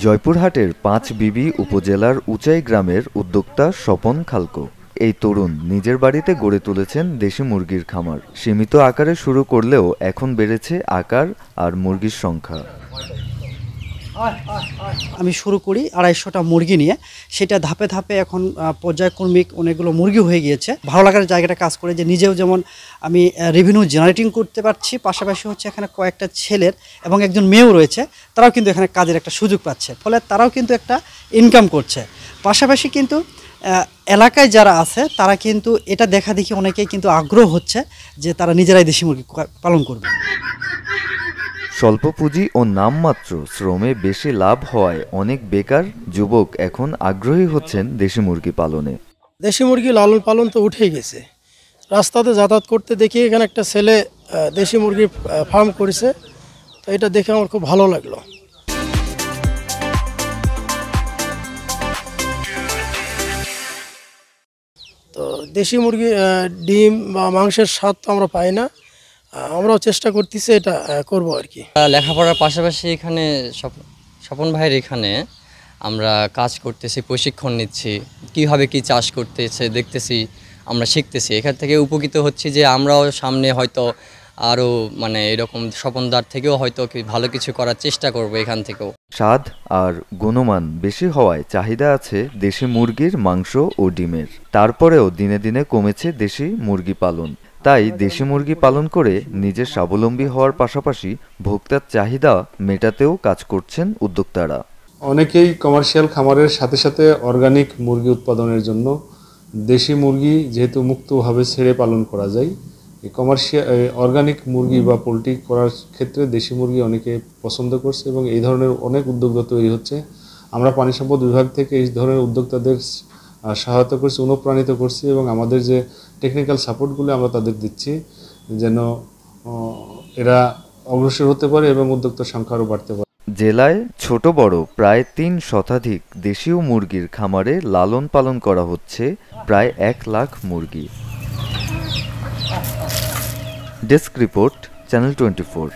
জয়পুরহাটের পাঁচবিবি উপজেলার উচাই গ্রামের উদ্যোক্তা স্বপন খালকো। এই তরুণ নিজের বাড়িতে গড়ে তুলেছেন দেশি মুরগির খামার। সীমিত আকারে শুরু করলেও এখন বেড়েছে আকার আর মুরগির সংখ্যা। আমি শুরু করি ২৫০টা মুরগি নিয়ে, সেটা ধাপে ধাপে এখন পর্যায়ক্রমিক অনেকগুলো মুরগি হয়ে গিয়েছে। ভালো লাগার জায়গাটা কাজ করে যে নিজেও যেমন আমি রেভিনিউ জেনারেটিং করতে পারছি, পাশাপাশি হচ্ছে এখানে কয়েকটা ছেলের এবং একজন মেয়েও রয়েছে, তারাও কিন্তু এখানে কাজের একটা সুযোগ পাচ্ছে, ফলে তারাও কিন্তু একটা ইনকাম করছে। পাশাপাশি কিন্তু এলাকায় যারা আছে তারা কিন্তু এটা দেখা দেখি অনেকেই কিন্তু আগ্রহ হচ্ছে যে তারা নিজেরাই দেশি মুরগি পালন করবে। স্বল্প পুঁজি ও নামমাত্র শ্রমে বেশি লাভ হওয়ায় অনেক বেকার যুবক এখন আগ্রহী হচ্ছেন দেশি মুরগি পালনে। দেশি মুরগি লালন পালন তো উঠেই গেছে, রাস্তাতে যাতায়াত করতে দেখি এখানে একটা ছেলে দেশি মুরগির ফার্ম করেছে, তো এটা দেখে আমার খুব ভালো লাগলো। তো দেশি মুরগি ডিম বা মাংসের স্বাদ তো আমরা পাই না, আমরাও চেষ্টা করতেছি এটা করব আর কি। লেখাপড়ার পাশাপাশি এখানে স্বপন ভাইয়ের এখানে আমরা কাজ করতেছি, প্রশিক্ষণ নিচ্ছি, কীভাবে কি চাষ করতেছে দেখতেছি, আমরা শিখতেছি। এখান থেকে উপকৃত হচ্ছি যে আমরাও সামনে হয়তো আরও এরকম স্বপনদার থেকেও হয়তো ভালো কিছু করার চেষ্টা করব এখান থেকেও। স্বাদ আর গুণমান বেশি হওয়ায় চাহিদা আছে দেশি মুরগির মাংস ও ডিমের। তারপরেও দিনে দিনে কমেছে দেশি মুরগি পালন। তাই দেশি মুরগি পালন করে নিজের স্বাবলম্বী হওয়ার পাশাপাশি ভোক্তার চাহিদা মেটাতেও কাজ করছেন উদ্যোক্তারা। অনেকেই কমার্শিয়াল খামারের সাথে সাথে অর্গানিক মুরগি উৎপাদনের জন্য দেশি মুরগি যেহেতু মুক্তভাবে ছেড়ে পালন করা যায়, এই কমার্শিয়াল অর্গানিক মুরগি বা পোলট্রি করার ক্ষেত্রে দেশি মুরগি অনেকে পছন্দ করছে এবং এই ধরনের অনেক উদ্যোক্তা তৈরি হচ্ছে। আমরা পানি সম্পদ বিভাগ থেকে এই ধরনের উদ্যোক্তাদের সহায়তা করছি, অনুপ্রাণিত করছি এবং আমাদের যে টেকনিক্যাল সাপোর্টগুলো আমরা তাদের দিচ্ছি যেন এরা অগ্রসর হতে পারে এবং উদ্যোক্তার সংখ্যা আরও বাড়তে পারে। জেলায় ছোট বড় প্রায় ৩ শতাধিক দেশীয় মুরগির খামারে লালন পালন করা হচ্ছে প্রায় ১ লাখ মুরগি। Desk report, channel 24।